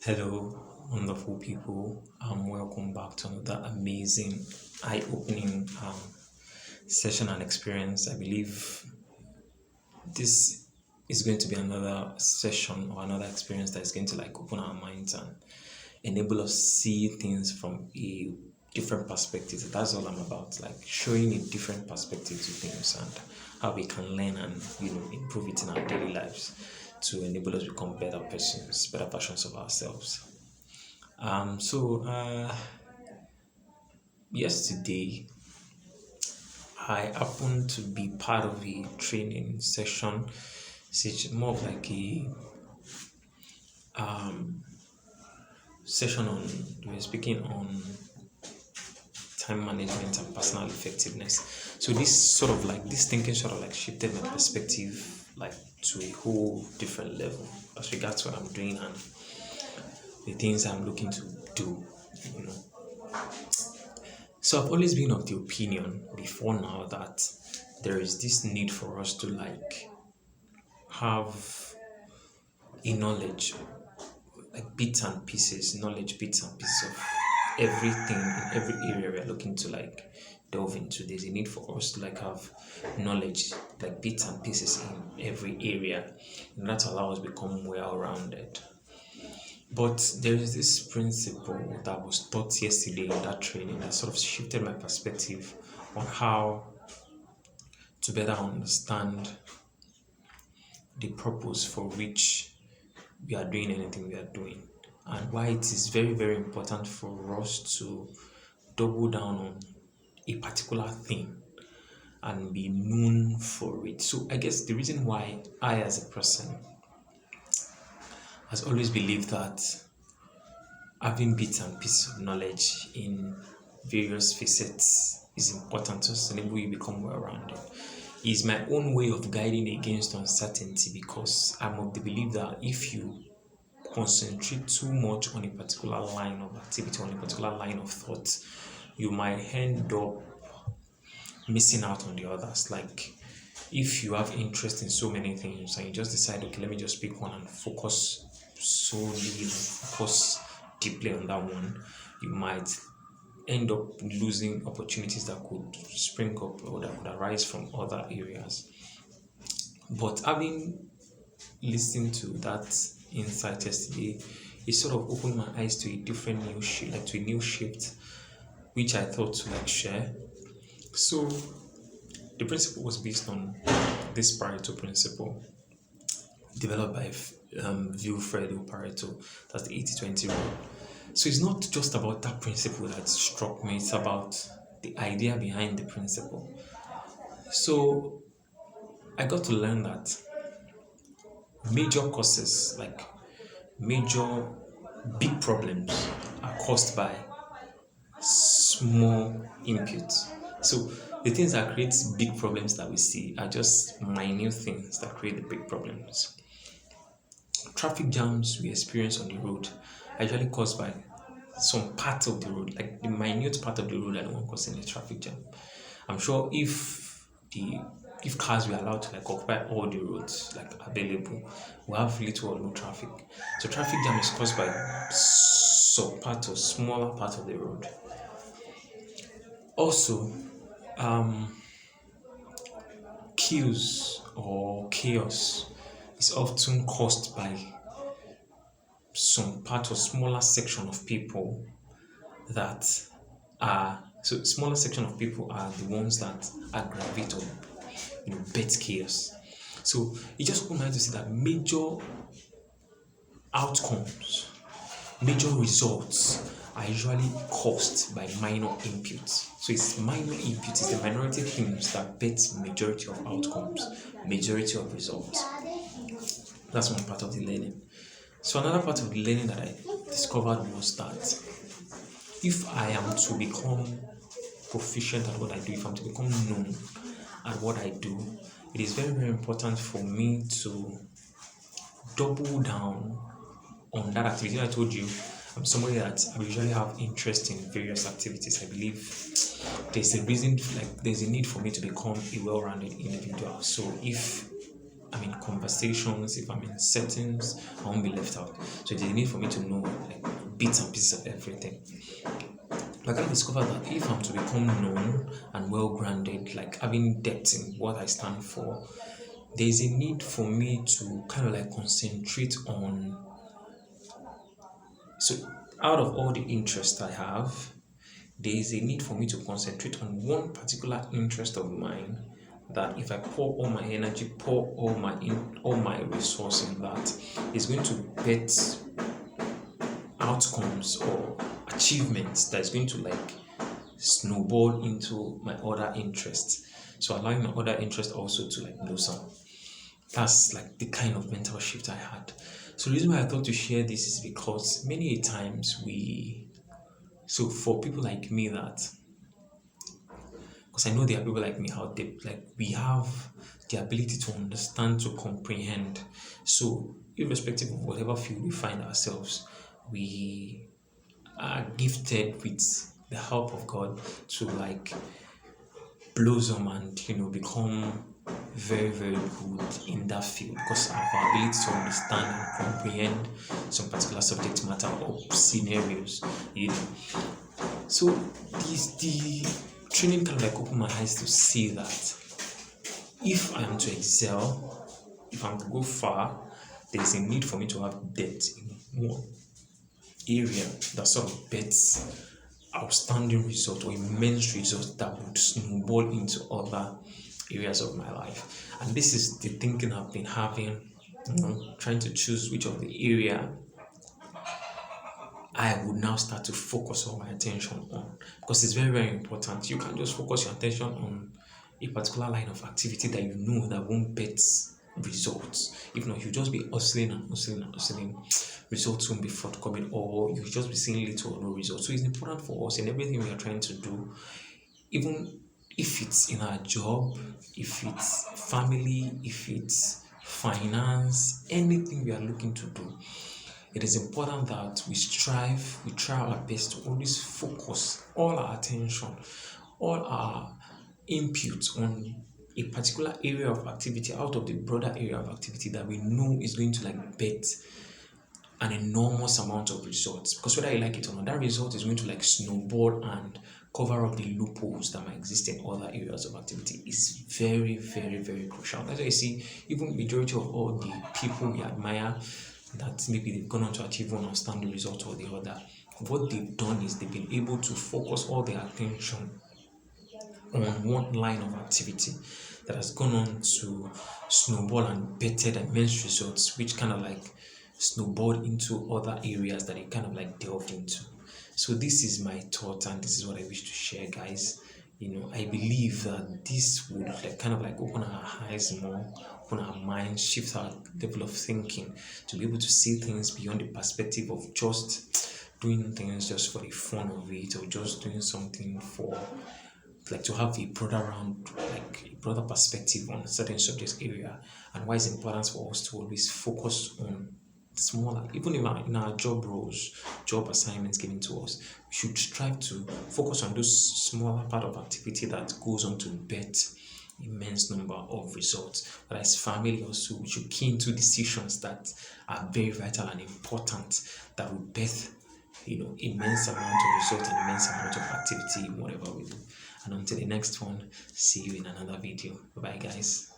Hello, wonderful people. Welcome back to another amazing, eye-opening session and experience. I believe this is going to be another session or another experience that is going to open our minds and enable us see things from a different perspective. That's all I'm about, like showing a different perspective to things and how we can learn and improve it in our daily lives to enable us become better persons, better versions of ourselves. Yesterday I happened to be part of a training session. It's more of like a session on we were speaking on time management and personal effectiveness. So this thinking sort of like shifted my perspective like to a whole different level as regards what I'm doing and the things I'm looking to do, you know. So I've always been of the opinion before now that there is this need for us to have a knowledge, like knowledge bits and pieces of everything in every area we're looking to delve into. There's a need for us to have knowledge, like bits and pieces in every area, and that allows us become well rounded. But there is this principle that was taught yesterday in that training that sort of shifted my perspective on how to better understand the purpose for which we are doing anything we are doing, and why it is very, very important for us to double down on a particular thing and be known for it. So I guess the reason why I as a person has always believed that having bits and pieces of knowledge in various facets is important to enable you become well-rounded. Is my own way of guiding against uncertainty, because I'm of the belief that if you concentrate too much on a particular line of activity, on a particular line of thought, you might end up missing out on the others. Like if you have interest in so many things and you just decide, okay, let me just pick one and focus focus deeply on that one, you might end up losing opportunities that could spring up or that could arise from other areas. But having listened to that insight yesterday, it sort of opened my eyes to a different new shift, to a new shift, which I thought to share. So the principle was based on this Pareto principle developed by Vilfredo Pareto. That's the 80-20 rule. So it's not just about that principle that struck me, it's about the idea behind the principle. So I got to learn that major causes, like major big problems, are caused by small inputs. So the things that create big problems that we see are just minute things that create the big problems. Traffic jams we experience on the road are usually caused by some part of the road, like the minute part of the road that the one causing the traffic jam. I'm sure if cars were allowed to occupy all the roads available, we have little or no traffic. So traffic jam is caused by some part or smaller part of the road. Also, queues or chaos is often caused by some part or smaller section of people that smaller section of people are the ones that aggravate or bet chaos. So it just opened my eyes to see that major outcomes, major results are usually caused by minor inputs. So it's minor inputs, it's the minority things that bet majority of outcomes, majority of results. That's one part of the learning. So another part of the learning that I discovered was that if I am to become proficient at what I do, if I'm to become known at what I do, it is very, very important for me to double down on that activity. I told you I'm somebody that I usually have interest in various activities. I believe there's a reason, there's a need for me to become a well-rounded individual. So if I'm in conversations, if I'm in settings, I won't be left out. So there's a need for me to know like bits and pieces of everything. But I can discover that if I'm to become known and well grounded, like having depth in what I stand for, there's a need for me to kind of like concentrate on. So out of all the interests I have, there is a need for me to concentrate on one particular interest of mine, that if I pour all my energy, pour all my resource in that, is going to get outcomes or achievements that is going to like snowball into my other interests. So allowing my other interest also to like blossom. That's like the kind of mental shift I had. So the reason why I thought to share this is because many a times so for people like me that, because I know there are people like me out there, like we have the ability to understand, to comprehend. So irrespective of whatever field we find ourselves, we are gifted with the help of God to like blossom and become very very good in that field because of our ability to understand and comprehend some particular subject matter or scenarios. So the training kind of like opened my eyes to see that if I am to excel, if I'm to go far, there's a need for me to have depth in one area that sort of bets outstanding result or immense result that would snowball into other areas of my life. And this is the thinking I've been having, trying to choose which of the area I would now start to focus all my attention on, because it's very, very important. You can't just focus your attention on a particular line of activity that you know that won't bet results. If not, you just be hustling and hustling and hustling. Results won't be forthcoming, or you just be seeing little or no results. So it's important for us in everything we are trying to do, even if it's in our job, if it's family, if it's finance, anything we are looking to do. It is important that we try our best to always focus all our attention, all our input on a particular area of activity out of the broader area of activity that we know is going to like bet an enormous amount of results. Because whether you like it or not, that result is going to like snowball and cover up the loopholes that might exist in other areas of activity. Is very, very, very crucial. That's why you see, even majority of all the people we admire that maybe they've gone on to achieve one outstanding result or the other, what they've done is they've been able to focus all their attention on one line of activity that has gone on to snowball and bettered immense results, which kind of like snowballed into other areas that it kind of like delved into. So this is my thought and this is what I wish to share, guys. I believe that this would like kind of like open our eyes more, open our minds, shift our level of thinking to be able to see things beyond the perspective of just doing things just for the fun of it, or just doing something for like to have a broader perspective on certain subject area, and why it's important for us to always focus on smaller, even in our job roles, job assignments given to us, we should strive to focus on those smaller part of activity that goes on to bet immense number of results. But as family also, we should key into decisions that are very vital and important that will bet immense amount of result, immense amount of activity in whatever we do. And until the next one, see you in another video. Bye bye, guys.